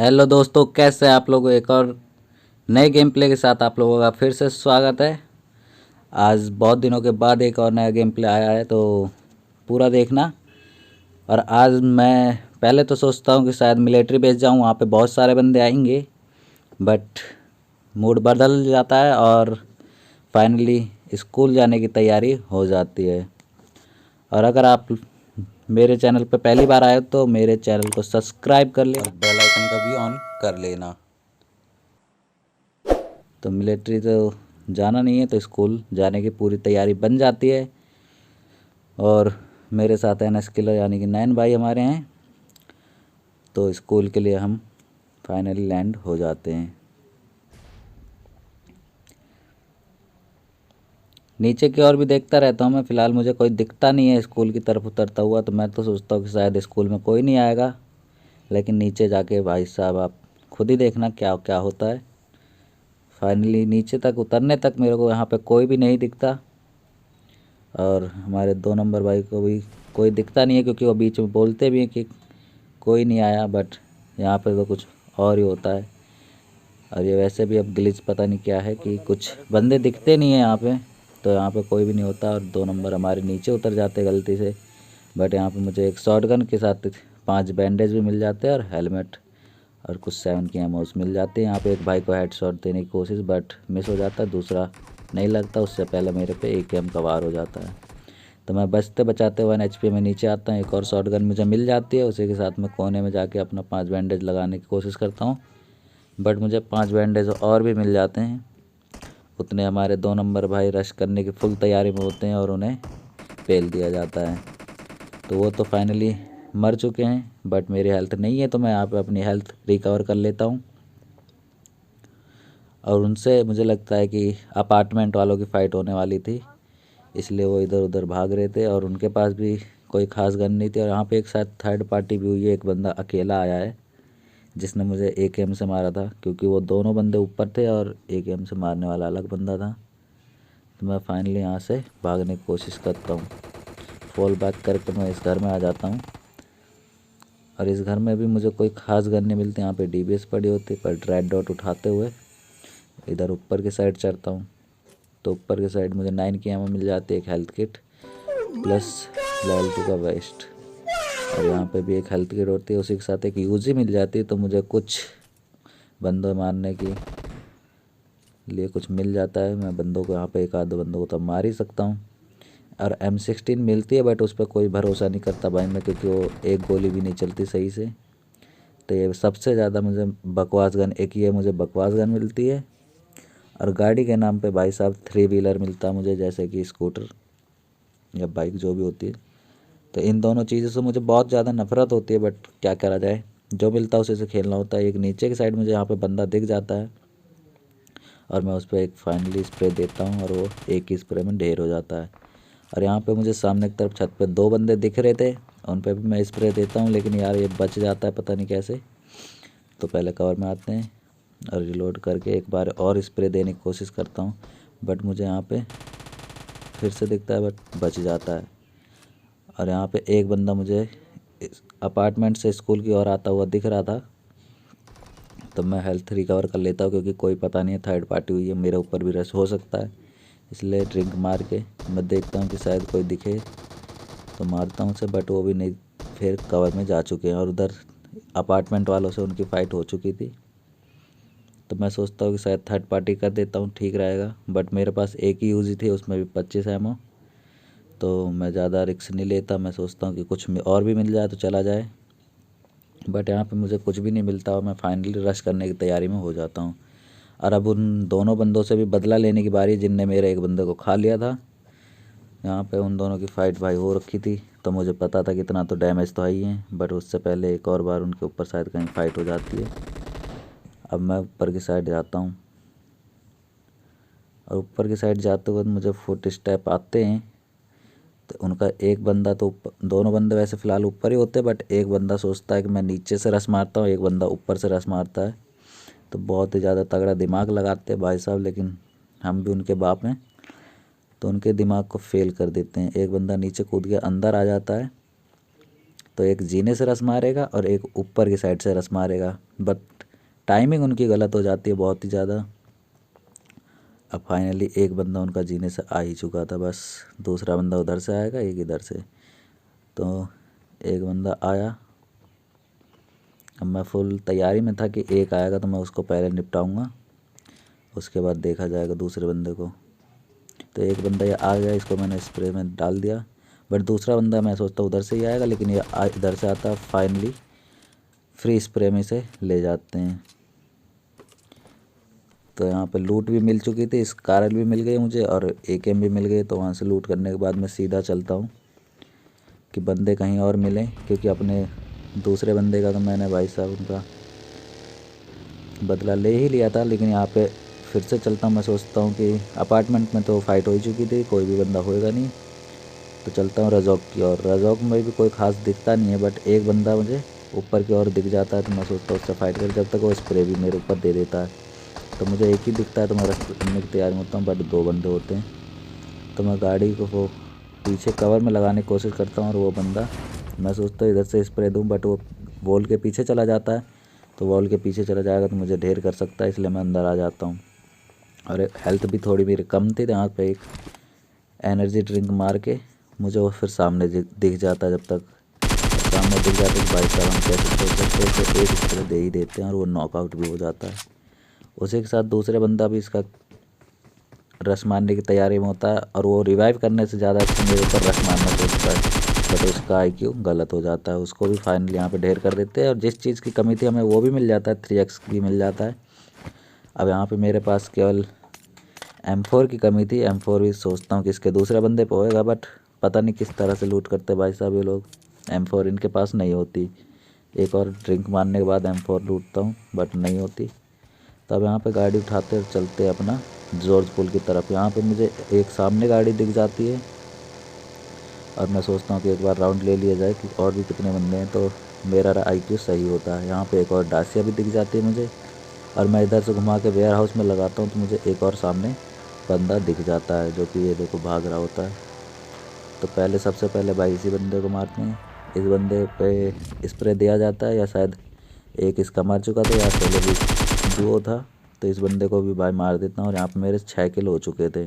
Hello दोस्तों, कैसे हैं आप लोग। एक और नए गेम प्ले के साथ आप लोगों का फिर से स्वागत है। आज बहुत दिनों के बाद एक और नया गेम प्ले आया है, तो पूरा देखना। और आज मैं पहले तो सोचता हूँ कि शायद मिलिट्री बेस जाऊँ, वहाँ पे बहुत सारे बंदे आएंगे, बट मूड बदल जाता है और फाइनली स्कूल जाने की तैयारी हो जाती है। और अगर आप मेरे चैनल पर पहली बार आए तो मेरे चैनल को सब्सक्राइब कर लेना और बेल आइकन का भी ऑन कर लेना। तो मिलिट्री तो जाना नहीं है, तो स्कूल जाने की पूरी तैयारी बन जाती है। और मेरे साथ एनएस किलर यानी कि नैन भाई हमारे हैं, तो स्कूल के लिए हम फाइनली लैंड हो जाते हैं। नीचे की ओर भी देखता रहता हूँ मैं, फ़िलहाल मुझे कोई दिखता नहीं है स्कूल की तरफ उतरता हुआ, तो मैं तो सोचता हूँ कि शायद स्कूल में कोई नहीं आएगा। लेकिन नीचे जाके भाई साहब आप खुद ही देखना क्या क्या होता है। फाइनली नीचे तक उतरने तक मेरे को यहाँ पे कोई भी नहीं दिखता, और हमारे 2 नंबर भाई को भी कोई दिखता नहीं है, क्योंकि वो बीच में बोलते भी हैं कि कोई नहीं आया, बट यहाँ पे तो कुछ और ही होता है। और ये वैसे भी अब ग्लिच पता नहीं क्या है कि कुछ बंदे दिखते नहीं हैं यहाँ पे, तो यहाँ पे कोई भी नहीं होता। और 2 नंबर हमारे नीचे उतर जाते गलती से, बट यहाँ पे मुझे एक शॉटगन के साथ 5 बैंडेज भी मिल जाते हैं और हेलमेट और कुछ 7 की एमोस मिल जाते हैं। यहाँ पे एक भाई को हेडशॉट देने की कोशिश, बट मिस हो जाता है, दूसरा नहीं लगता, उससे पहले मेरे पे AKM का वार हो जाता है। तो मैं बचते बचाते 1 HP में नीचे आता हूँ। एक और शॉटगन मुझे मिल जाती है, उसी के साथ मैं कोने में जाके अपना 5 बैंडेज लगाने की कोशिश करता हूँ, बट मुझे 5 बैंडेज और भी मिल जाते हैं। उतने हमारे 2 नंबर भाई रश करने की फुल तैयारी में होते हैं और उन्हें पेल दिया जाता है। तो वो तो फाइनली मर चुके हैं, बट मेरी हेल्थ नहीं है, तो मैं यहाँ पे अपनी हेल्थ रिकवर कर लेता हूँ। और उनसे मुझे लगता है कि अपार्टमेंट वालों की फ़ाइट होने वाली थी, इसलिए वो इधर उधर भाग रहे थे, और उनके पास भी कोई ख़ास गन नहीं थी। और यहाँ पे एक साथ थर्ड पार्टी भी हुई है, एक बंदा अकेला आया है जिसने मुझे AKM से मारा था, क्योंकि वो दोनों बंदे ऊपर थे और AKM से मारने वाला अलग बंदा था। तो मैं फाइनली यहाँ से भागने की कोशिश करता हूँ, फॉल बैक करके मैं इस घर में आ जाता हूँ। और इस घर में भी मुझे कोई ख़ास गन नहीं मिलती, यहाँ पे DBS पड़ी होती, पर रेड डॉट उठाते हुए इधर ऊपर की साइड चढ़ता हूँ। तो ऊपर की साइड मुझे 9 की एमो मिल जाती है, एक हेल्थ किट प्लस लेवल 2 का वेस्ट, और यहाँ पे भी एक हेल्थ किट होती है, उसी के साथ एक यूजी मिल जाती है। तो मुझे कुछ बंदों मारने के लिए कुछ मिल जाता है, मैं बंदों को यहाँ पे एक आध दो बंदों को तो मार ही सकता हूँ। और M16 मिलती है, बट उस पर कोई भरोसा नहीं करता भाई मैं, क्योंकि वो एक गोली भी नहीं चलती सही से। तो ये सबसे ज़्यादा मुझे बकवास गन एक ही है, मुझे बकवास गन मिलती है। और गाड़ी के नाम पे भाई साहब 3 व्हीलर मिलता है मुझे, जैसे कि स्कूटर या बाइक जो भी होती है। तो इन दोनों चीज़ों से मुझे बहुत ज़्यादा नफरत होती है, बट क्या करा जाए, जो मिलता है उसी से खेलना होता है। एक नीचे की साइड मुझे यहाँ पे बंदा दिख जाता है, और मैं उस पर एक फाइनली स्प्रे देता हूँ, और वो एक ही स्प्रे में ढेर हो जाता है। और यहाँ पे मुझे सामने की तरफ छत पे 2 बंदे दिख रहे थे, उन पे भी मैं स्प्रे देता हूँ, लेकिन यार ये बच जाता है पता नहीं कैसे। तो पहले कवर में आते हैं और रिलोड करके एक बार और स्प्रे देने की कोशिश करता हूँ, बट मुझे यहाँ पे फिर से दिखता है, बट बच जाता है। और यहाँ पे एक बंदा मुझे अपार्टमेंट से स्कूल की ओर आता हुआ दिख रहा था, तो मैं हेल्थ रिकवर कर लेता हूँ, क्योंकि कोई पता नहीं है थर्ड पार्टी हुई है, मेरे ऊपर भी रश हो सकता है। इसलिए ड्रिंक मार के मैं देखता हूँ कि शायद कोई दिखे तो मारता हूँ उसे, बट वो भी नहीं, फिर कवर में जा चुके हैं, और उधर अपार्टमेंट वालों से उनकी फ़ाइट हो चुकी थी। तो मैं सोचता हूँ कि शायद थर्ड पार्टी कर देता हूँ, ठीक रहेगा, बट मेरे पास एक ही यूज़ी थी, उसमें भी 25 एमओ, तो मैं ज़्यादा रिस्क नहीं लेता। मैं सोचता हूँ कि कुछ और भी मिल जाए तो चला जाए, बट यहाँ पे मुझे कुछ भी नहीं मिलता, और मैं फाइनली रश करने की तैयारी में हो जाता हूँ। और अब उन दोनों बंदों से भी बदला लेने की बारी, जिनने मेरे एक बंदे को खा लिया था। यहाँ पे उन दोनों की फ़ाइट भाई हो रखी थी, तो मुझे पता था कि इतना तो डैमेज तो है ही है, बट उससे पहले एक और बार उनके ऊपर शायद कहीं फ़ाइट हो जाती है। अब मैं ऊपर की साइड जाता हूँ, और ऊपर की साइड जाते वक्त मुझे फुट स्टेप आते हैं। तो उनका एक बंदा तो दोनों बंदे वैसे फ़िलहाल ऊपर ही होते हैं, बट एक बंदा सोचता है कि मैं नीचे से रस मारता हूँ, एक बंदा ऊपर से रस मारता है। तो बहुत ही ज़्यादा तगड़ा दिमाग लगाते हैं भाई साहब, लेकिन हम भी उनके बाप हैं, तो उनके दिमाग को फेल कर देते हैं। एक बंदा नीचे कूद के अंदर आ जाता है, तो एक जीने से रस मारेगा और एक ऊपर की साइड से रस मारेगा, बट टाइमिंग उनकी गलत हो जाती है बहुत ही ज़्यादा। अब फाइनली एक बंदा उनका जीने से आ ही चुका था, बस दूसरा बंदा उधर से आएगा, एक इधर से। तो एक बंदा आया, अब मैं फुल तैयारी में था कि एक आएगा तो मैं उसको पहले निपटाऊंगा, उसके बाद देखा जाएगा दूसरे बंदे को। तो एक बंदा ये आ गया, इसको मैंने स्प्रे में डाल दिया, बट दूसरा बंदा मैं सोचता उधर से ही आएगा, लेकिन ये इधर से आता। फाइनली फ्री स्प्रे में से ले जाते हैं। तो यहाँ पे लूट भी मिल चुकी थी, स्कारल भी मिल गई मुझे और एकेएम भी मिल गई। तो वहाँ से लूट करने के बाद मैं सीधा चलता हूँ कि बंदे कहीं और मिलें, क्योंकि अपने दूसरे बंदे का तो मैंने भाई साहब उनका बदला ले ही लिया था। लेकिन यहाँ पे फिर से चलता हूँ, मैं सोचता हूँ कि अपार्टमेंट में तो फ़ाइट हो ही चुकी थी, कोई भी बंदा होएगा नहीं, तो चलता हूँ रजौक की ओर। रजौक में भी कोई ख़ास दिखता नहीं है, बट एक बंदा मुझे ऊपर की ओर दिख जाता है। तो मैं सोचता हूँ उससे फाइट कर, जब तक वो स्प्रे भी मेरे ऊपर दे देता है। तो मुझे एक ही दिखता है, तो मैं रश करने की तैयारी में होता हूँ, बट दो बंदे होते हैं। तो मैं गाड़ी को वो पीछे कवर में लगाने की कोशिश करता हूँ, और वो बंदा, मैं सोचता हूँ इधर से स्प्रे दूँ, बट वो वॉल के पीछे चला जाता है। तो वॉल के पीछे चला जाएगा तो मुझे ढेर कर सकता है, इसलिए मैं अंदर आ जाता हूँ। और हेल्थ भी थोड़ी मेरी कम थी, तो यहाँ पे एक एनर्जी ड्रिंक मार के मुझे वो फिर सामने दिख जाता है। जब तक सामने दिख जाता है कि भाई साहब हम कैसे सोच सकते हैं, तो एक स्प्रे दे ही देते हैं और वो नॉकआउट भी हो जाता है। उसी के साथ दूसरे बंदा भी इसका रस मारने की तैयारी में होता है, और वो रिवाइव करने से ज़्यादा अच्छा मेरे ऊपर रस मारना सोचता है, बट उसका आईक्यू गलत हो जाता है। उसको भी फाइनली यहाँ पे ढेर कर देते हैं, और जिस चीज़ की कमी थी हमें वो भी मिल जाता है, 3x भी मिल जाता है। अब यहाँ पे मेरे पास केवल M4 की कमी थी। M4 भी सोचता हूँ कि इसके दूसरे बंदे पे होएगा, बट पता नहीं किस तरह से लूट करते भाई साहब ये लोग। M4 इनके पास नहीं होती। एक और ड्रिंक मारने के बाद M4 लूटता हूँ, बट नहीं होती। तब यहाँ पे गाड़ी उठाते और चलते अपना जॉर्ज पुल की तरफ। यहाँ पे मुझे एक सामने गाड़ी दिख जाती है, और मैं सोचता हूँ कि एक बार राउंड ले लिया जाए कि और भी कितने बंदे हैं, तो मेरा IQ सही होता है। यहाँ पे एक और डासिया भी दिख जाती है मुझे, और मैं इधर से घुमा के वेयर हाउस में लगाता हूँ, तो मुझे एक और सामने बंदा दिख जाता है, जो कि ये देखो भाग रहा होता है। तो पहले सबसे पहले भाई इसी बंदे को मारते हैं। इस बंदे पे स्प्रे दिया जाता है, या शायद एक इसका मार चुका था, या पहले भी डुओ था। तो इस बंदे को भी भाई मार देता हूँ, और यहाँ पे मेरे 6 किल हो चुके थे।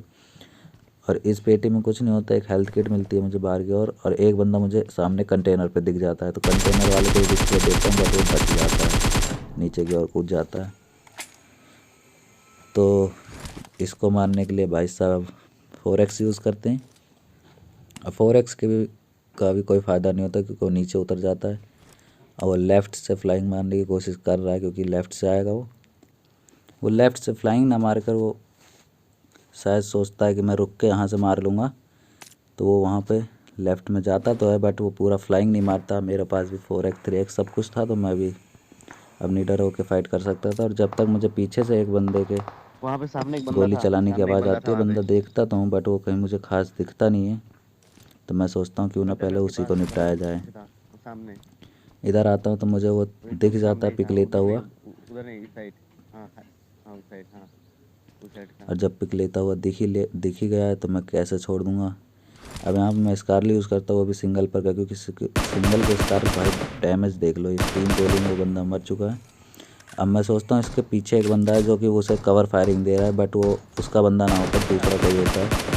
और इस पेटी में कुछ नहीं होता, एक हेल्थ किट मिलती है मुझे बाहर की ओर, और एक बंदा मुझे सामने कंटेनर पे दिख जाता है। तो कंटेनर वाले को भी स्प्रे देता हूँ, बट वो बच जाता है, नीचे की ओर कूद जाता है। तो इसको मारने के लिए भाई साहब 4x यूज़ करते हैं। अब 4x का भी कोई फ़ायदा नहीं होता, क्योंकि वो नीचे उतर जाता है, और वो लेफ़्ट से फ्लाइंग मारने की कोशिश कर रहा है, क्योंकि लेफ़्ट से आएगा वो लेफ़्ट से फ्लाइंग ना मार कर वो शायद सोचता है कि मैं रुक के यहाँ से मार लूँगा। तो वो वहाँ पे लेफ़्ट में जाता तो है, बट वो पूरा फ्लाइंग नहीं मारता। मेरे पास भी 4x 3x सब कुछ था, तो मैं भी अब निडर होकर फाइट कर सकता था। और जब तक मुझे पीछे से एक बंदे के वहाँ पे सामने एक बंदा गोली था, चलाने की सामने एक आवाज़ बंदा था आती है, वहाँ पे। बंदा देखता तो हूँ, बट वो कहीं मुझे खास दिखता नहीं है। तो मैं सोचता हूँ क्यों ना पहले कंटेनर के उसी को पास था वो, निपटाया जाए। पीछे था वो सामने। इधर आता हूँ तो मुझे वो वही तो, दिख वो जाता सामने है ही पिक था, लेता उधर नहीं, हुआ। उधर नहीं, इस साइड। हाँ हाँ हाँ, उस साइड, हाँ उस साइड था। और जब पिक लेता हुआ दिख ही गया है, तो मैं कैसे छोड़ दूँगा। अब यहाँ पे मैं स्कारली यूज़ करता हूँ, वो भी सिंगल पर का, क्योंकि सिंगल के स्कार भाई डैमेज देख लो, इस 3 गोली में वो बंदा मर चुका है। अब मैं सोचता हूँ इसके पीछे एक बंदा है, जो कि उसे कवर फायरिंग दे रहा है, बट वो उसका बंदा ना होकर दूसरा कोई होता है।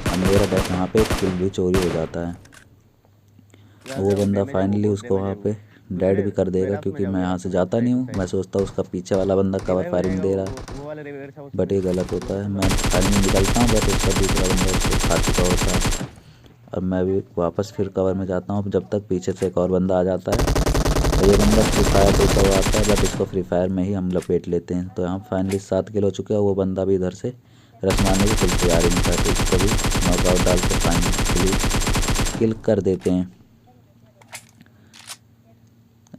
अब मेरा यहाँ पे एक किल भी चोरी हो जाता है। यहाँ वो से वो बंदा डैमेज है, वो फाइनली बहुत उसको डैमेज है वहाँ वो। पे डेड दूसरे भी कर देगा, वेयरहाउस में क्योंकि मैं यहाँ वेयरहाउस से में, उस जाता साइड, नहीं उस हूँ। मैं साइड सोचता हूँ उसका पीछे वाला बंदा कवर रिवाइव हो फायरिंग जाएगा दे वो रहा है, वो वाले वेयरहाउस हाउस बट में। ये गलत होता है। दूसरे मैं वाले में। फाइनली निकलता हूँ, बट उसका दूसरा बंदा उसको खा चुका होता है। और मैं भी वापस फिर कवर में जाता हूँ, जब तक पीछे से एक और बंदा आ जाता है। तो ये बंदा फ्री फायर देता हुआ आता है, बट इसको फ्री फायर में ही हम लपेट लेते हैं। तो यहाँ फाइनली 7 किल हो चुके हैं। वो बंदा भी इधर से रस मारने की फुल तैयारी में था, तो इसको भी नॉकआउट डाल के फाइनली किल कर देते हैं।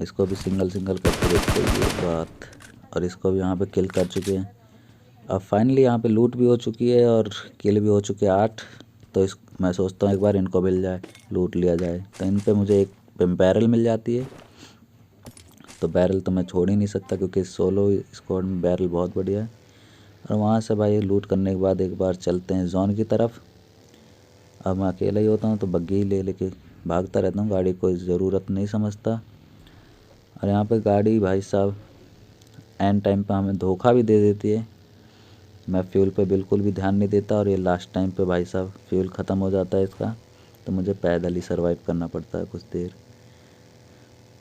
इसको भी सिंगल सिंगल करके देखते हैं ये बात, और इसको भी यहाँ पे किल कर चुके हैं। अब फाइनली यहाँ पे लूट भी हो चुकी है और किल भी हो चुके हैं 8। तो इस मैं सोचता हूँ एक बार इनको मिल जाए, लूट लिया जाए। तो इन पे मुझे एक बैरल मिल जाती है, तो बैरल तो मैं छोड़ ही नहीं सकता, क्योंकि सोलो स्क्वाड में बैरल बहुत बढ़िया है। और वहाँ से भाई लूट करने के बाद एक बार चलते हैं जोन की तरफ। अब मैं अकेला ही होता हूँ, तो बग्गी ही ले लेके भागता रहता हूँ, गाड़ी कोई ज़रूरत नहीं समझता। और यहाँ पे गाड़ी भाई साहब एंड टाइम पे हमें धोखा भी दे देती है। मैं फ्यूल पे बिल्कुल भी ध्यान नहीं देता और ये लास्ट टाइम पे भाई साहब फ्यूल ख़त्म हो जाता है इसका, तो मुझे पैदल ही सर्वाइव करना पड़ता है कुछ देर।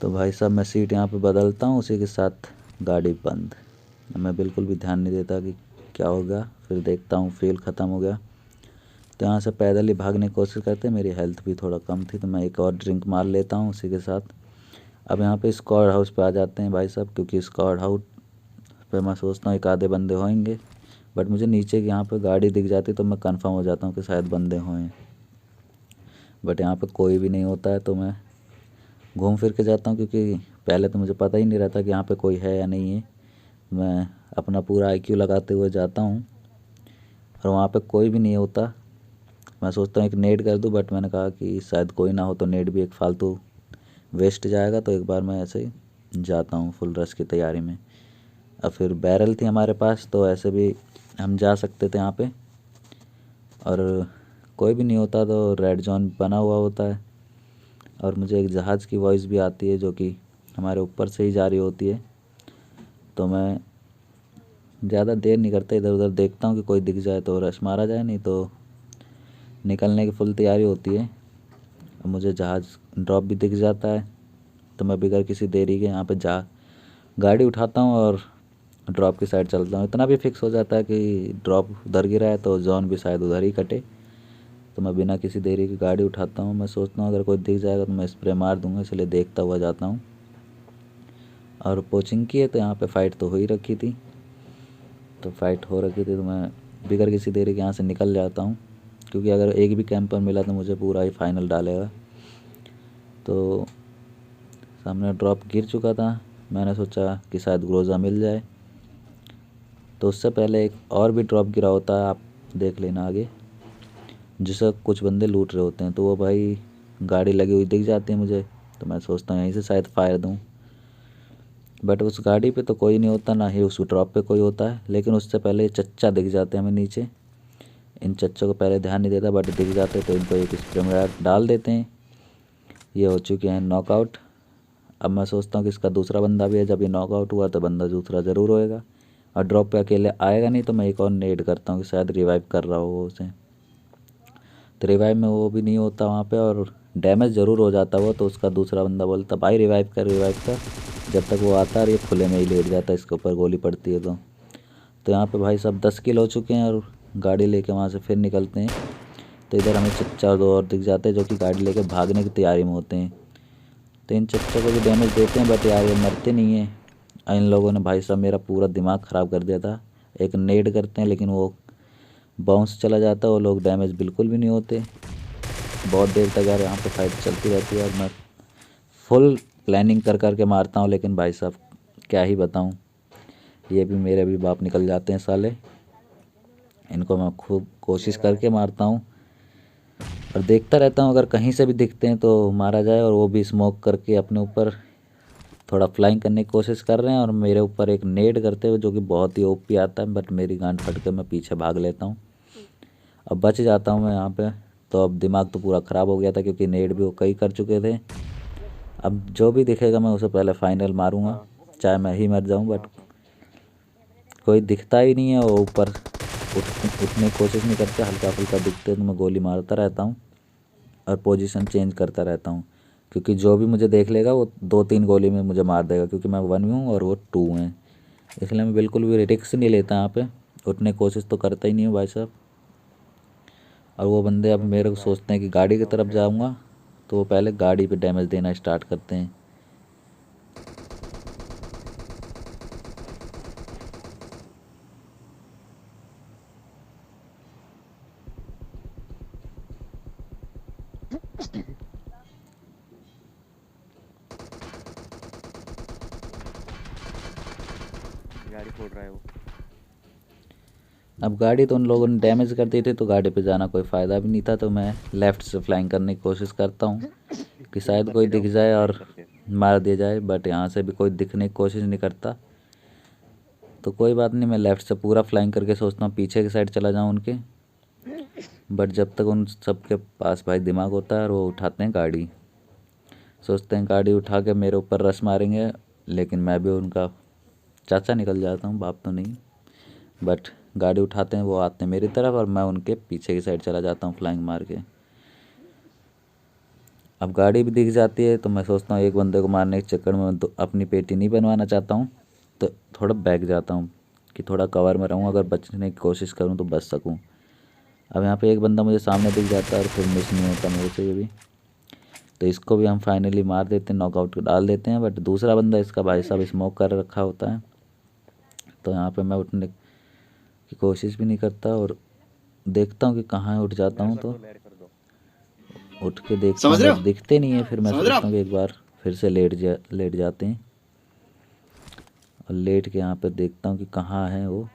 तो भाई साहब मैं सीट यहाँ पे बदलता हूँ, उसी के साथ गाड़ी बंद। मैं बिल्कुल भी ध्यान नहीं देता कि क्या होगा। फिर देखता हूँ फ्यूल ख़त्म हो गया, तो यहाँ से पैदल ही भागने की कोशिश करते। मेरी हेल्थ भी थोड़ा कम थी, तो मैं एक और ड्रिंक मार लेता हूँ उसी के साथ। अब यहाँ पे स्क्वाड हाउस पे आ जाते हैं भाई साहब, क्योंकि स्क्वाड हाउस पे मैं सोचता हूँ एक आधे बंदे होंगे, बट मुझे नीचे की यहाँ पे गाड़ी दिख जाती तो मैं कंफर्म हो जाता हूँ कि शायद बंदे हों, बट यहाँ पे कोई भी नहीं होता है। तो मैं घूम फिर के जाता हूँ, क्योंकि पहले तो मुझे पता ही नहीं रहता कि यहाँ पे कोई है या नहीं है। मैं अपना पूरा आईक्यू लगाते हुए जाता हूँ और वहाँ पे कोई भी नहीं होता। मैं सोचता हूँ एक नेड कर दूँ, बट मैंने कहा कि शायद कोई ना हो तो नेड भी एक फालतू वेस्ट जाएगा। तो एक बार मैं ऐसे ही जाता हूँ फुल रश की तैयारी में। अब फिर बैरल थी हमारे पास, तो ऐसे भी हम जा सकते थे यहाँ पे, और कोई भी नहीं होता तो रेड जोन बना हुआ होता है। और मुझे एक जहाज़ की वॉइस भी आती है जो कि हमारे ऊपर से ही जारी होती है। तो मैं ज़्यादा देर नहीं करता, इधर उधर देखता हूँ कि कोई दिख जाए तो रश मारा जाए, नहीं तो निकलने की फुल तैयारी होती है। और मुझे जहाज़ ड्रॉप भी दिख जाता है, तो मैं बगैर किसी देरी के यहाँ पे गाड़ी उठाता हूँ और ड्रॉप की साइड चलता हूँ। इतना भी फिक्स हो जाता है कि ड्रॉप उधर गिरा है तो जोन भी शायद उधर ही कटे, तो मैं बिना किसी देरी की गाड़ी उठाता हूँ। मैं सोचता हूँ अगर कोई दिख जाएगा तो मैं स्प्रे मार दूँगा, इसलिए देखता हुआ जाता हूँ। और पोचिंग की है तो यहाँ पे फ़ाइट तो हो ही रखी थी, तो मैं बिगड़ किसी देरी के यहाँ से निकल जाता हूँ, क्योंकि अगर एक भी कैंपर मिला तो मुझे पूरा ही फाइनल डालेगा। तो सामने ड्रॉप गिर चुका था, मैंने सोचा कि शायद ग्रोजा मिल जाए। तो उससे पहले एक और भी ड्रॉप गिरा होता है, आप देख लेना आगे, जिसे कुछ बंदे लूट रहे होते हैं। तो वो भाई गाड़ी लगी हुई दिख जाती है मुझे, तो मैं सोचता हूँ यहीं से शायद फायर दूँ, बट उस गाड़ी पे तो कोई नहीं होता, ना ही उस ड्रॉप पे कोई होता है। लेकिन उससे पहले चच्चा दिख जाते हैं हमें नीचे। इन चच्चों को पहले ध्यान नहीं देता, बट दिख जाते तो इनको एक स्प्रे में डाल देते हैं। ये हो चुके हैं नॉकआउट। अब मैं सोचता हूँ कि इसका दूसरा बंदा भी है, जब ये नॉकआउट हुआ तो बंदा दूसरा ज़रूर होएगा, और ड्रॉप पे अकेले आएगा नहीं। तो मैं एक और नेड करता हूँ कि शायद रिवाइव कर रहा हो वो उसे, तो रिवाइव में वो भी नहीं होता वहाँ पे, और डैमेज ज़रूर हो जाता वो। तो उसका दूसरा बंदा बोलता भाई रिवाइव कर रिवाइव कर, जब तक वो आता है ये खुले में ही लेट जाता है, इसके ऊपर गोली पड़ती है। तो यहाँ पे भाई साहब 10 किल हो चुके हैं, और गाड़ी लेके वहाँ से फिर निकलते हैं। तो इधर हमें चच्चा और 2 और दिख जाते हैं जो कि गाड़ी लेके भागने की तैयारी में होते हैं। तो इन चच्चों को भी डैमेज देते हैं, बट यार ये मरते नहीं हैं। इन लोगों ने भाई साहब मेरा पूरा दिमाग ख़राब कर दिया था। एक नेड करते हैं लेकिन वो बाउंस चला जाता है, वो लोग डैमेज बिल्कुल भी नहीं होते। बहुत देर तक यार यहाँ पे फाइट चलती रहती है, और मैं फुल प्लानिंग कर कर के मारता हूँ, लेकिन भाई साहब क्या ही बताऊँ, ये भी मेरे भी बाप निकल जाते हैं साले। इनको मैं खूब कोशिश करके मारता हूँ, और देखता रहता हूँ अगर कहीं से भी दिखते हैं तो मारा जाए। और वो भी स्मोक करके अपने ऊपर थोड़ा फ्लाइंग करने की कोशिश कर रहे हैं, और मेरे ऊपर एक नेड करते हुए जो कि बहुत ही ओपी आता है, बट मेरी गांड फट के मैं पीछे भाग लेता हूँ। अब बच जाता हूँ मैं यहाँ पे। तो अब दिमाग तो पूरा ख़राब हो गया था, क्योंकि नेड भी वो कई कर चुके थे। अब जो भी दिखेगा मैं उसे पहले फाइनल मारूंगा, चाहे मैं ही मर जाऊं। बट कोई दिखता ही नहीं है, वो ऊपर उठने की कोशिश नहीं करते, हल्का फुल्का दिखते तो मैं गोली मारता रहता हूँ और पोजीशन चेंज करता रहता हूँ, क्योंकि जो भी मुझे देख लेगा वो 2-3 गोली में मुझे मार देगा, क्योंकि मैं 1 हूँ और वो 2 हैं। इसलिए मैं बिल्कुल भी रिस्क नहीं लेता यहाँ पे, उठने की कोशिश तो करता ही नहीं हूँ भाई साहब। और वो बंदे अब मेरे को सोचते हैं कि गाड़ी की तरफ जाऊँगा, तो वो पहले गाड़ी पे डैमेज देना स्टार्ट करते हैं। गाड़ी फोड़ रहा है वो। अब गाड़ी तो उन लोगों ने डैमेज कर दी थी, तो गाड़ी पे जाना कोई फ़ायदा भी नहीं था। तो मैं लेफ़्ट से फ्लाइंग करने की कोशिश करता हूँ कि शायद कोई दिख जाए और करके मार दिया जाए, बट यहाँ से भी कोई दिखने की कोशिश नहीं करता। तो कोई बात नहीं, मैं लेफ़्ट से पूरा फ्लाइंग करके सोचता हूँ पीछे की साइड चला जाऊँ उनके, बट जब तक उन सबके पास भाई दिमाग होता है और वो उठाते हैं गाड़ी, सोचते हैं गाड़ी उठा के मेरे ऊपर रश मारेंगे, लेकिन मैं भी उनका चाचा निकल जाता हूँ, बाप तो नहीं। बट गाड़ी उठाते हैं, वो आते हैं मेरी तरफ और मैं उनके पीछे की साइड चला जाता हूँ फ्लाइंग मार के। अब गाड़ी भी दिख जाती है तो मैं सोचता हूँ एक बंदे को मारने के चक्कर में तो अपनी पेटी नहीं बनवाना चाहता हूँ, तो थोड़ा बैक जाता हूँ कि थोड़ा कवर में रहूँ, अगर बचने की कोशिश करूँ तो बच सकूँ। अब यहाँ पे एक बंदा मुझे सामने दिख जाता है और फिर मिस नहीं होता मेरे से ये भी, तो इसको भी हम फाइनली मार देते हैं, नॉकआउट डाल देते हैं। बट दूसरा बंदा इसका भाई साहब स्मोक कर रखा होता है, तो यहाँ पे मैं उठने की कोशिश भी नहीं करता और देखता हूँ कि कहाँ उठ जाता हूँ, तो लैड कर दो। उठ के देखता हूँ बट दिखते नहीं है। फिर मैं सोचता हूँ कि एक बार फिर से लेट जाते हैं और लेट के यहाँ पे देखता हूँ कि कहाँ है वो,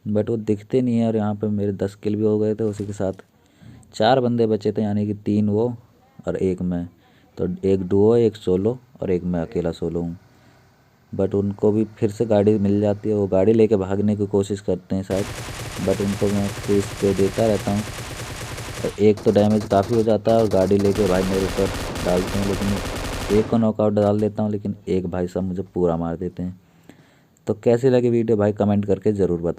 बट वो दिखते नहीं है। और यहाँ पे मेरे 10 किल भी हो गए थे, उसी के साथ 4 बंदे बचे थे, यानी कि 3 वो और 1 मैं, तो एक डुओ, एक सोलो और एक मैं अकेला सोलो हूँ। बट उनको भी फिर से गाड़ी मिल जाती है, वो गाड़ी लेके भागने की कोशिश करते हैं शायद, बट उनको मैं फ्री स्प्रे देता रहता हूँ और एक तो डैमेज काफ़ी हो जाता है और गाड़ी लेके भाई मेरे ऊपर डालते हैं, लेकिन एक को नॉकआउट डाल देता हूँ, लेकिन एक भाई साहब मुझे पूरा मार देते हैं। तो कैसी लगी वीडियो भाई कमेंट करके ज़रूर बता।